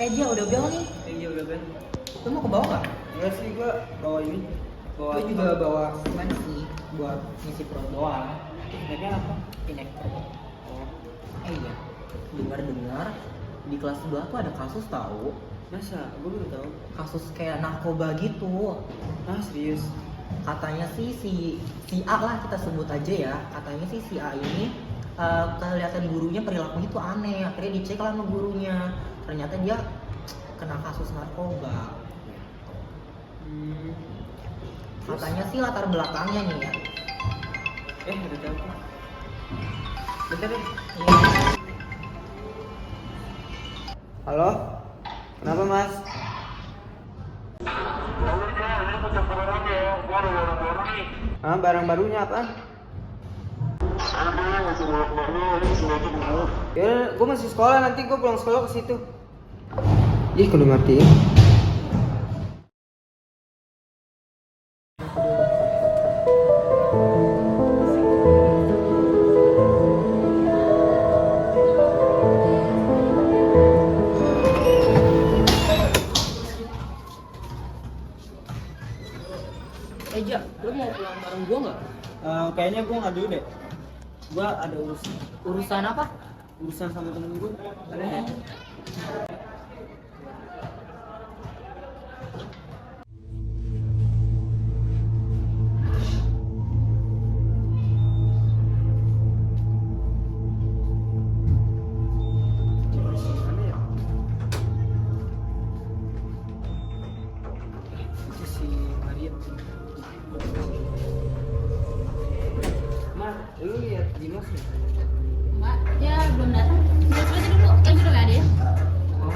Dia udah bel nih. Iya udah Ben. Lu mau ke bawah nggak? Enggak sih gua bawa ini. Bawa Gue juga bawa semen sih buat ngisi perut doang. Snacknya apa? Pinek perut. Oh, Iya. Dengar di kelas 2 tuh ada kasus tahu. masa? Gua belum tahu. Kasus kayak narkoba gitu. Ah serius? Katanya sih si A lah kita sebut aja ya. Katanya sih si A ini kelihatan gurunya perilakunya tuh aneh. Akhirnya dicek lah sama gurunya. Ternyata dia kena kasus narkoba. Hmm. Katanya sih latar belakangnya nih ya. Ada telepon. Bentar deh. Halo? Kenapa Mas? Barang barunya apa? Ya, gue masih sekolah, nanti gue pulang sekolah ke situ. Ih, kudu matiin. Ja, lu mau pulang bareng gua nggak? Kayaknya gue nggak dulu deh. Gue ada urusan. Urusan apa? Urusan sama temen gue. Ada ya? Mana ya? Itu si Maria. Lu lihat Dimas nih? Enggak, dia belum datang. Coba aja dulu, kan udah nggak ada ya? Oh,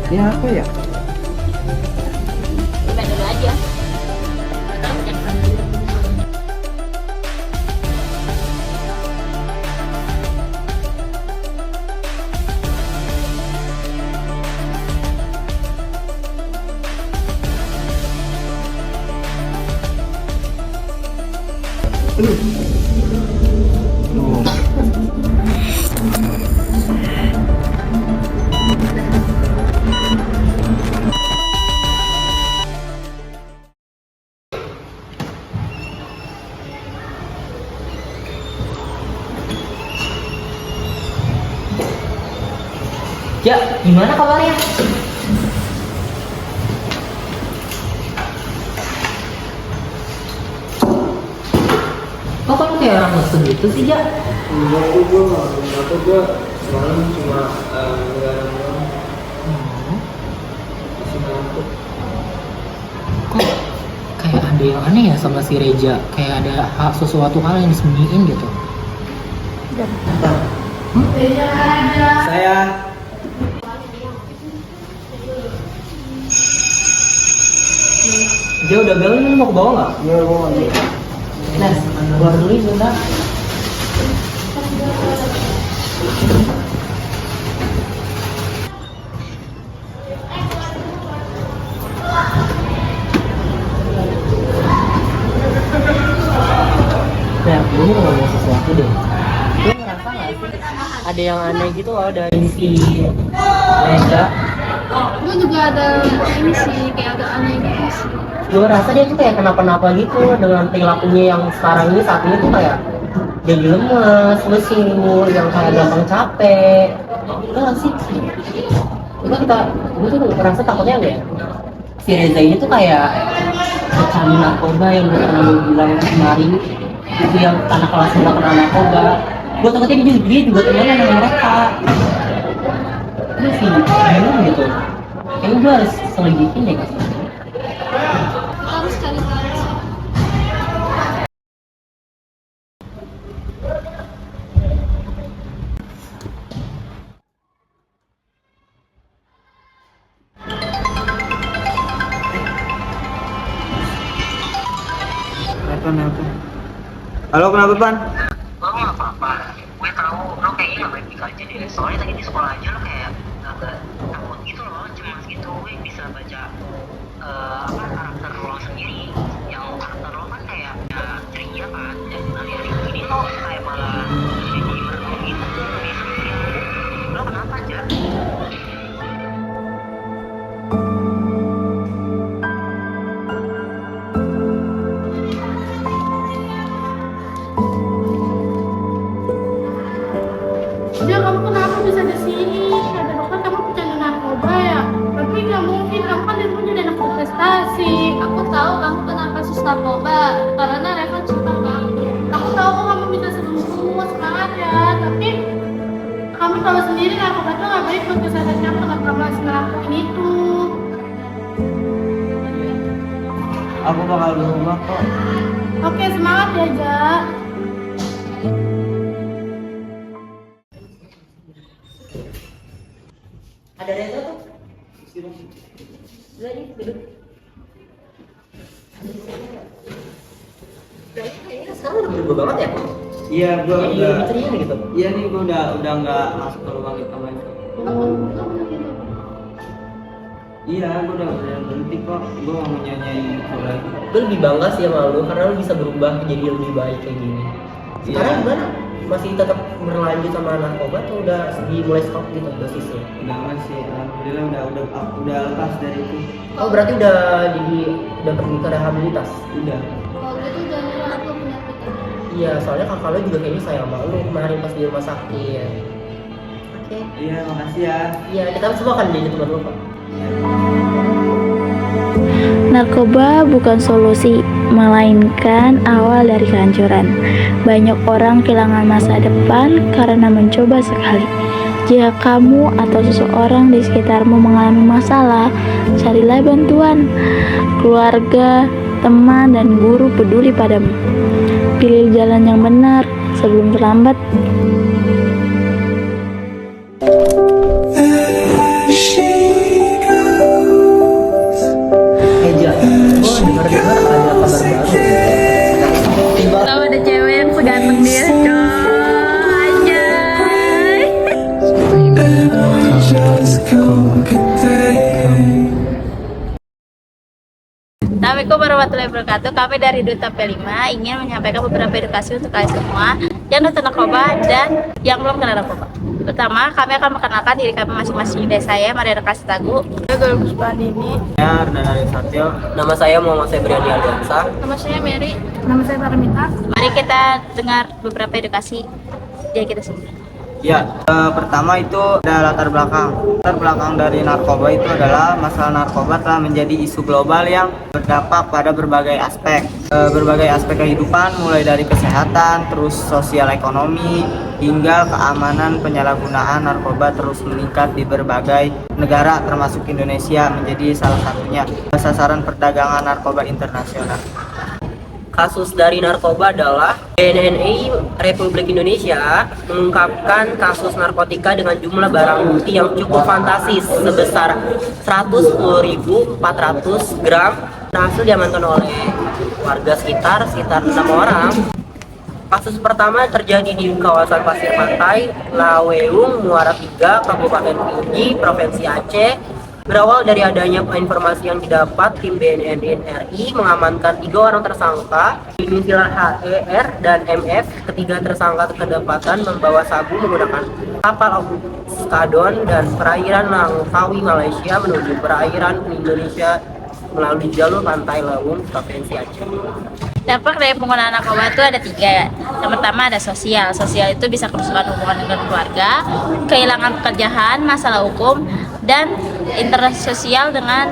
ini apa ya? Coba dulu aja. Atau jangan dulu. Ja, gimana kabarnya? Kok kamu kayak orang mesum gitu sih, Ja? Enggak tuh gue semalam cuma ngelarang doang. Masih ngantuk. Kok kayak ada yang aneh ya sama si Reja? Kayak ada sesuatu hal yang disembunyiin gitu. Saya Dia udah bel nih, lu mau ke bawah nggak? Iya, gue ngambil. Nah, keluar dulu ya, bentar. Nah, gue mau ngomong sesuatu deh. Lu ngerasa nggak sih ada yang aneh gitu loh dari si Reza? Gue juga ada ini sih, kayak agak aneh gitu sih. Gue rasa dia tuh kayak kenapa-napa gitu dengan perilakunya yang sekarang ini, saat ini tuh kayak jadi lemes, lesu, yang kayak gampang capek. Itu nggak sih? Gue tuh ngerasa takutnya nggak ya? Si Reza ini tuh kayak pecandu narkoba yang gue pernah bilang kemarin, itu yang anak kelas nggak kena narkoba. Gue takutnya dia juga temenan sama mereka. Itu sih, bingung gitu. Kayaknya gue harus selidikin deh kasusnya. Kita harus cari tahu sih. Nelpon. Halo, kenapa Pan? Kamu apa-apa? gue tahu lo kayaknya nggak baik-baik aja deh. Soalnya tadi di sekolah aja lo kayak agak takut gitu loh, cemas gitu. Gue bisa baca karakter lo sendiri. Yang karakter lo kan kayak ya ceria kan, dan hari-hari ini lo kayak malah jadi merenung gitu. Lo kenapa aja? Dia kamu kenapa bisa di sini? Ada dokter kamu pecandu narkoba ya? Tapi nggak mungkin, kamu kan dulu jadi anak berprestasi. Aku tahu kamu kena kasus narkoba karena Reva cinta kamu. Aku tahu kok kamu bisa sembuh, semangat ya. Tapi kamu tahu sendiri narkoba itu nggak baik buat kesehatan kamu, kenapa kamu masih ngelakuin itu? Aku bakal berubah kok. Oke, semangat ya, Ja. Ada Reza tuh. Udah nih, duduk. Kayaknya sekarang udah berubah banget ya. Iya, gua Jadi udah. ceria gitu. Iya nih, gua udah nggak masuk ke lubang hitam lagi. Iya, gua udah berhenti kok. Gua nggak mau nyanyi itu lagi. Gue lebih bangga sih sama lu karena lu bisa berubah jadi lebih baik kayak gini. Sekarang Iya. gimana? Masih tetap berlanjut sama narkoba atau udah mulai stop gitu dosisnya? Udah nggak sih, alhamdulillah udah lepas dari itu. Oh berarti udah pergi ke rehabilitas? Udah. Kalau gitu jangan nyerah aku penyakit. Iya, soalnya kakak lu juga kayaknya sayang sama lu kemarin pas di rumah sakit. Oke. Iya, makasih ya. Iya, kita semua akan jadi teman lu kok. Narkoba bukan solusi, melainkan awal dari kehancuran. Banyak orang kehilangan masa depan karena mencoba sekali. Jika kamu atau seseorang di sekitarmu mengalami masalah, carilah bantuan. Keluarga, teman, dan guru peduli padamu. Pilih jalan yang benar sebelum terlambat. Ja, gue dengar-dengar ada kabar baru. Tahu ada cewek yang seganteng dia, coy. Anjay. Assalamualaikum warahmatullahi wabarakatuh. Kami dari Duta P5 ingin menyampaikan beberapa edukasi untuk kalian semua yang nonton narkoba dan yang belum kenal narkoba. Pertama, kami akan memperkenalkan diri kami masing-masing. Dari saya, Maria Kasitagu. Saya Puspanini. Ya, Ardana Satyo. Nama saya Muhammad Febriani Aldiansa. Nama saya Mary. Nama saya Paramita. Mari kita dengar beberapa edukasi dari kita semua. Ya, pertama itu ada latar belakang. Latar belakang dari narkoba itu adalah masalah narkoba telah menjadi isu global yang berdampak pada berbagai aspek. Berbagai aspek kehidupan mulai dari kesehatan, terus sosial ekonomi, hingga keamanan. Penyalahgunaan narkoba terus meningkat di berbagai negara termasuk Indonesia menjadi salah satunya sasaran perdagangan narkoba internasional. Kasus dari narkoba adalah BNNI Republik Indonesia mengungkapkan kasus narkotika dengan jumlah barang bukti yang cukup fantastis sebesar 110.400 gram berhasil diamankan oleh warga sekitar 6 orang. Kasus pertama terjadi di kawasan pasir pantai Laweung, Muara 3, Kabupaten Pidi, Provinsi Aceh. Berawal dari adanya informasi yang didapat, tim BNN RI mengamankan 3 orang tersangka, inisial HER dan MF. Ketiga tersangka kedapatan membawa sabu menggunakan kapal skadon dan perairan Langkawi, Malaysia menuju perairan Indonesia melalui jalur pantai Laweung, Provinsi Aceh. Dampak dari penggunaan narkoba itu ada 3. Yang pertama ada sosial. Sosial itu bisa kerusakan hubungan dengan keluarga, kehilangan pekerjaan, masalah hukum, dan intersosial dengan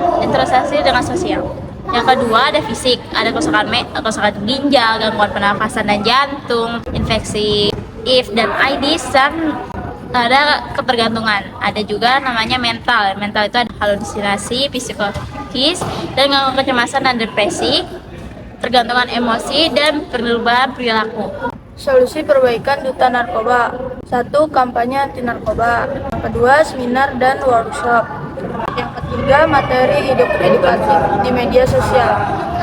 sosial. Yang kedua ada fisik, ada kerusakan ginjal, gangguan pernafasan dan jantung, infeksi HIV dan AIDS, dan ada ketergantungan. Ada juga namanya mental. Mental itu ada halusinasi, psikologis, dan gangguan kecemasan dan depresi, tergantungan emosi, dan perubahan perilaku. Solusi perbaikan duta narkoba. 1. Kampanye anti narkoba. Yang kedua, seminar dan workshop. Yang ketiga, 3. Materi edukatif di media sosial.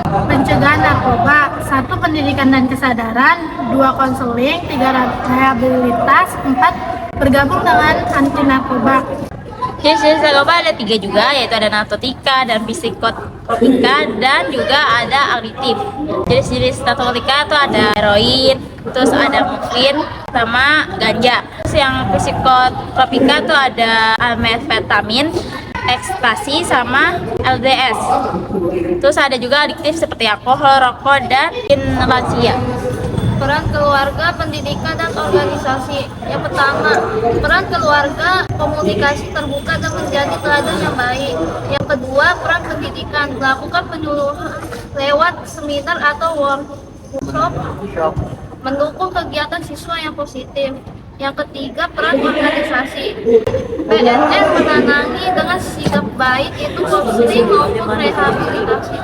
Pencegahan narkoba, 1. Pendidikan dan kesadaran, 2. Konseling, 3. Rehabilitas, 4. Bergabung dengan anti narkoba. Jenis-jenis narkoba ada 3 juga, yaitu ada narkotika dan psikotropika dan juga ada aditif. Jenis-jenis narkotika itu ada heroin, terus ada morfin sama ganja. Terus yang psikotropika itu ada amfetamin, ekstasi sama LSD. Terus ada juga adiktif seperti alkohol, rokok, dan inhalansia. Peran keluarga, pendidikan, dan organisasi. Yang pertama, peran keluarga, komunikasi terbuka dan menjadi teladan yang baik. Yang kedua, peran pendidikan, melakukan penyuluhan lewat seminar atau workshop, mendukung kegiatan siswa yang positif. Yang ketiga, peran organisasi. PNN menangi dengan sikap baik itu konseling maupun rehabilitasi.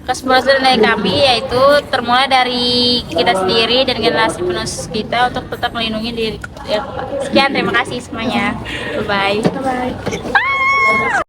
Kesempurnaan dari kami yaitu termulai dari kita sendiri dan generasi penerus kita untuk tetap melindungi diri. Sekian, terima kasih semuanya. Bye bye.